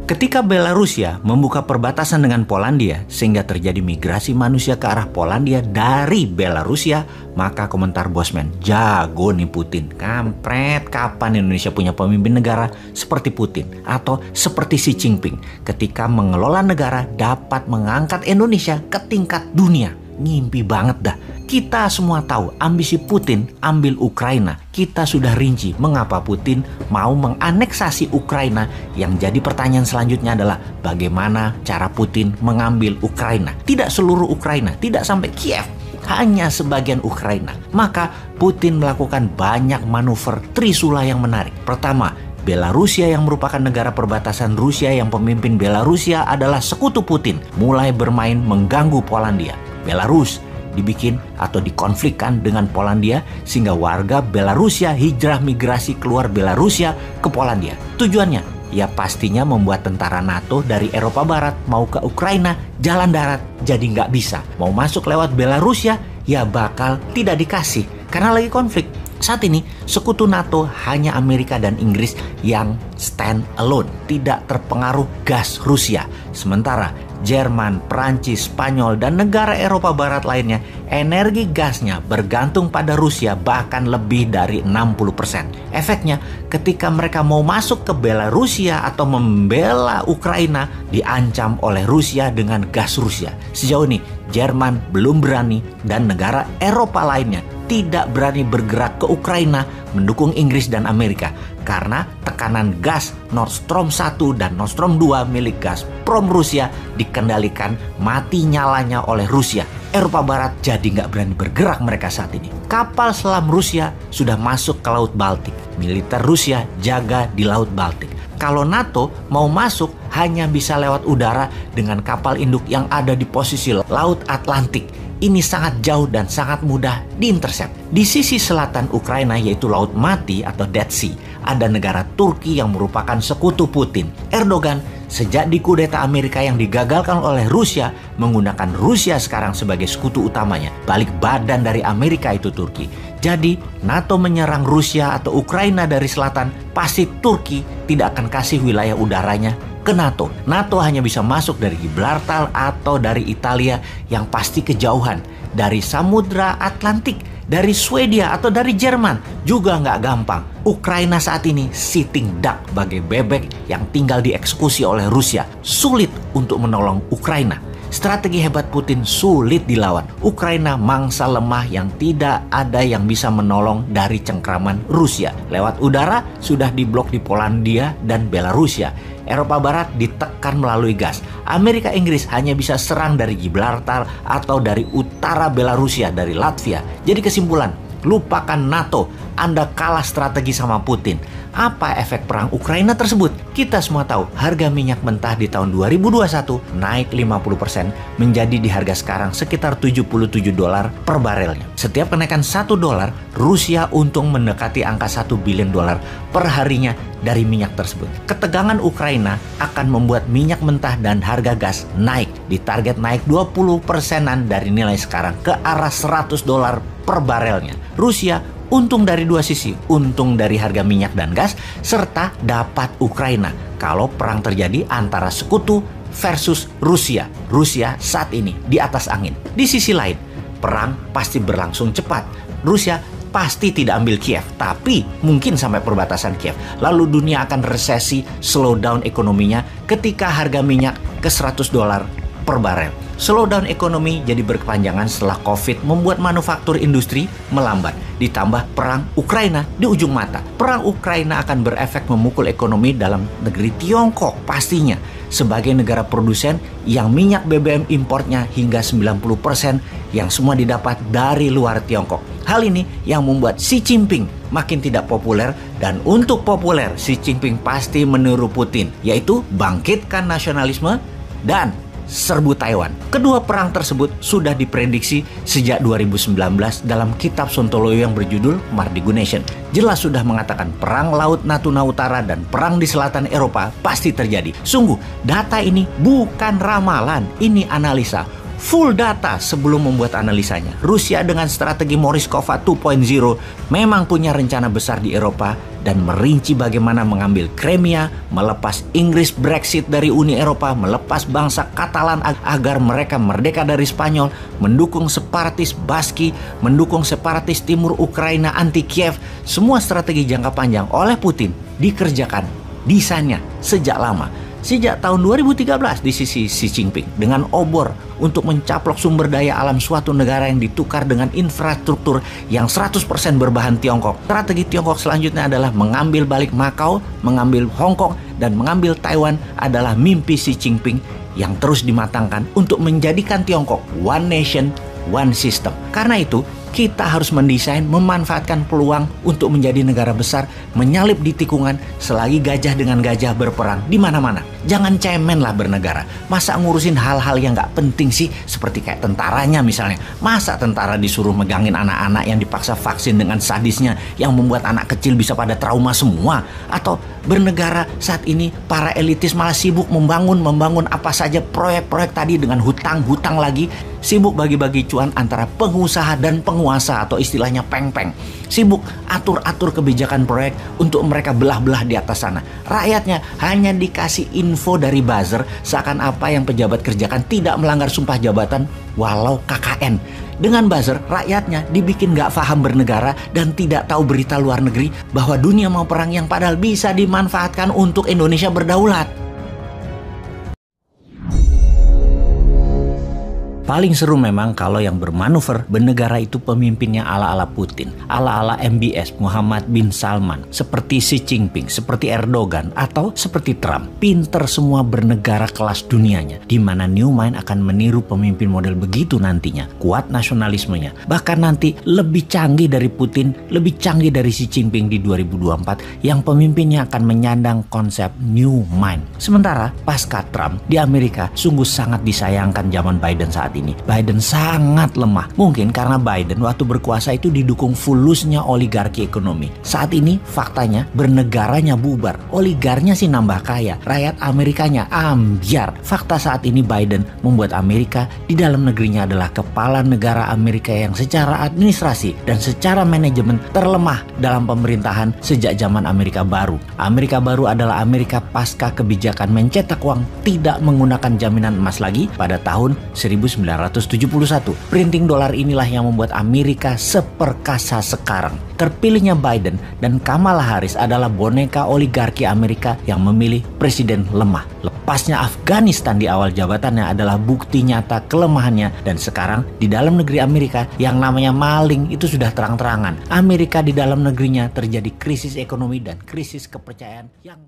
Ketika Belarusia membuka perbatasan dengan Polandia sehingga terjadi migrasi manusia ke arah Polandia dari Belarusia, maka komentar Bosman, jago nih Putin. Kampret, kapan Indonesia punya pemimpin negara seperti Putin atau seperti Xi Jinping ketika mengelola negara dapat mengangkat Indonesia ke tingkat dunia. Ngimpi banget dah. Kita semua tahu ambisi Putin ambil Ukraina. Kita sudah rinci mengapa Putin mau menganeksasi Ukraina. Yang jadi pertanyaan selanjutnya adalah bagaimana cara Putin mengambil Ukraina. Tidak seluruh Ukraina, tidak sampai Kiev, hanya sebagian Ukraina. Maka Putin melakukan banyak manuver trisula yang menarik. Pertama, Belarusia yang merupakan negara perbatasan Rusia yang pemimpin Belarusia adalah sekutu Putin mulai bermain mengganggu Polandia. Belarus dibikin atau dikonflikkan dengan Polandia sehingga warga Belarusia hijrah migrasi keluar Belarusia ke Polandia. Tujuannya ya pastinya membuat tentara NATO dari Eropa Barat mau ke Ukraina jalan darat jadi nggak bisa. Mau masuk lewat Belarusia ya bakal tidak dikasih karena lagi konflik. Saat ini sekutu NATO hanya Amerika dan Inggris yang stand alone, tidak terpengaruh gas Rusia. Sementara Jerman, Prancis, Spanyol, dan negara Eropa Barat lainnya, energi gasnya bergantung pada Rusia bahkan lebih dari 60%. Efeknya, ketika mereka mau masuk ke Belarusia atau membela Ukraina, diancam oleh Rusia dengan gas Rusia. Sejauh ini, Jerman belum berani dan negara Eropa lainnya tidak berani bergerak ke Ukraina mendukung Inggris dan Amerika karena tekanan gas Nord Stream 1 dan Nord Stream 2 milik Gazprom Rusia dikendalikan mati nyalanya oleh Rusia. Eropa Barat jadi nggak berani bergerak mereka saat ini. Kapal selam Rusia sudah masuk ke Laut Baltik. Militer Rusia jaga di Laut Baltik. Kalau NATO mau masuk hanya bisa lewat udara dengan kapal induk yang ada di posisi Laut Atlantik. Ini sangat jauh dan sangat mudah diintersep. Di sisi selatan Ukraina yaitu Laut Mati atau Dead Sea, ada negara Turki yang merupakan sekutu Putin. Erdogan sejak dikudeta Amerika yang digagalkan oleh Rusia menggunakan Rusia sekarang sebagai sekutu utamanya. Balik badan dari Amerika itu Turki. Jadi NATO menyerang Rusia atau Ukraina dari selatan, pasti Turki tidak akan kasih wilayah udaranya ke NATO. NATO hanya bisa masuk dari Gibraltar atau dari Italia yang pasti kejauhan. Dari Samudra Atlantik, dari Swedia atau dari Jerman juga nggak gampang. Ukraina saat ini sitting duck bagai bebek yang tinggal dieksekusi oleh Rusia. Sulit untuk menolong Ukraina. Strategi hebat Putin sulit dilawan. Ukraina mangsa lemah yang tidak ada yang bisa menolong dari cengkraman Rusia. Lewat udara sudah diblok di Polandia dan Belarusia. Eropa Barat ditekan melalui gas. Amerika Inggris hanya bisa serang dari Gibraltar atau dari utara Belarusia, dari Latvia. Jadi kesimpulan, lupakan NATO. Anda kalah strategi sama Putin. Apa efek perang Ukraina tersebut? Kita semua tahu harga minyak mentah di tahun 2021 naik 50% menjadi di harga sekarang sekitar $77 per barelnya. Setiap kenaikan $1, Rusia untung mendekati angka $1 billion per harinya dari minyak tersebut. Ketegangan Ukraina akan membuat minyak mentah dan harga gas naik. Ditarget naik 20%-an dari nilai sekarang ke arah $100 per barelnya. Rusia untung dari dua sisi, untung dari harga minyak dan gas, serta dapat Ukraina kalau perang terjadi antara sekutu versus Rusia. Rusia saat ini di atas angin. Di sisi lain, perang pasti berlangsung cepat. Rusia pasti tidak ambil Kiev, tapi mungkin sampai perbatasan Kiev. Lalu dunia akan resesi, slow down ekonominya ketika harga minyak ke $100 per barel. Slowdown ekonomi jadi berkepanjangan setelah COVID membuat manufaktur industri melambat. Ditambah perang Ukraina di ujung mata. Perang Ukraina akan berefek memukul ekonomi dalam negeri Tiongkok pastinya. Sebagai negara produsen yang minyak BBM importnya hingga 90% yang semua didapat dari luar Tiongkok. Hal ini yang membuat Xi Jinping makin tidak populer, dan untuk populer Xi Jinping pasti meniru Putin, yaitu bangkitkan nasionalisme dan serbu Taiwan. Kedua perang tersebut sudah diprediksi sejak 2019 dalam kitab Sontoloyo yang berjudul Mardigu Nation. Jelas sudah mengatakan perang Laut Natuna Utara dan perang di selatan Eropa pasti terjadi. Sungguh, data ini bukan ramalan, ini analisa. full data sebelum membuat analisanya. Rusia dengan strategi Morozkova 2.0 memang punya rencana besar di Eropa dan merinci bagaimana mengambil Crimea, melepas Inggris Brexit dari Uni Eropa, melepas bangsa Katalan agar mereka merdeka dari Spanyol, mendukung separatis Baski, mendukung separatis timur Ukraina anti Kiev. Semua strategi jangka panjang oleh Putin dikerjakan desainnya sejak lama. Sejak tahun 2013 di sisi Xi Jinping dengan obor untuk mencaplok sumber daya alam suatu negara yang ditukar dengan infrastruktur yang 100% berbahan Tiongkok. Strategi Tiongkok selanjutnya adalah mengambil balik Macau, mengambil Hong Kong, dan mengambil Taiwan adalah mimpi Xi Jinping yang terus dimatangkan untuk menjadikan Tiongkok one nation, one system. Karena itu, kita harus mendesain, memanfaatkan peluang untuk menjadi negara besar, menyalip di tikungan selagi gajah dengan gajah berperang di mana-mana. Jangan cemen lah bernegara. Masa ngurusin hal-hal yang nggak penting sih, seperti kayak tentaranya misalnya. Masa tentara disuruh megangin anak-anak yang dipaksa vaksin dengan sadisnya yang membuat anak kecil bisa pada trauma semua? Atau bernegara saat ini para elitis malah sibuk membangun apa saja proyek-proyek tadi dengan hutang-hutang lagi, sibuk bagi-bagi cuan antara pengusaha dan penguasa atau istilahnya peng-peng. Sibuk atur-atur kebijakan proyek untuk mereka belah-belah di atas sana. Rakyatnya hanya dikasih info dari buzzer seakan apa yang pejabat kerjakan tidak melanggar sumpah jabatan walau KKN. Dengan buzzer, rakyatnya dibikin gak paham bernegara dan tidak tahu berita luar negeri bahwa dunia mau perang yang padahal bisa dimanfaatkan untuk Indonesia berdaulat. Paling seru memang kalau yang bermanuver bernegara itu pemimpinnya ala-ala Putin, ala-ala MBS Muhammad bin Salman, seperti Xi Jinping, seperti Erdogan, atau seperti Trump. Pinter semua bernegara kelas dunianya, di mana New Mind akan meniru pemimpin model begitu nantinya. Kuat nasionalismenya, bahkan nanti lebih canggih dari Putin, lebih canggih dari Xi Jinping di 2024, yang pemimpinnya akan menyandang konsep New Mind. Sementara pasca Trump di Amerika sungguh sangat disayangkan zaman Biden saat ini. Biden sangat lemah. Mungkin karena Biden waktu berkuasa itu didukung fulusnya oligarki ekonomi. Saat ini faktanya bernegaranya bubar. Oligarnya sih nambah kaya. Rakyat Amerikanya ambyar. Fakta saat ini Biden membuat Amerika di dalam negerinya adalah kepala negara Amerika yang secara administrasi dan secara manajemen terlemah dalam pemerintahan sejak zaman Amerika Baru. Amerika Baru adalah Amerika pasca kebijakan mencetak uang tidak menggunakan jaminan emas lagi pada tahun 1971. Printing dolar inilah yang membuat Amerika seperkasa sekarang. Terpilihnya Biden dan Kamala Harris adalah boneka oligarki Amerika yang memilih presiden lemah. Lepasnya Afghanistan di awal jabatannya adalah bukti nyata kelemahannya, dan sekarang di dalam negeri Amerika yang namanya maling itu sudah terang-terangan. Amerika di dalam negerinya terjadi krisis ekonomi dan krisis kepercayaan yang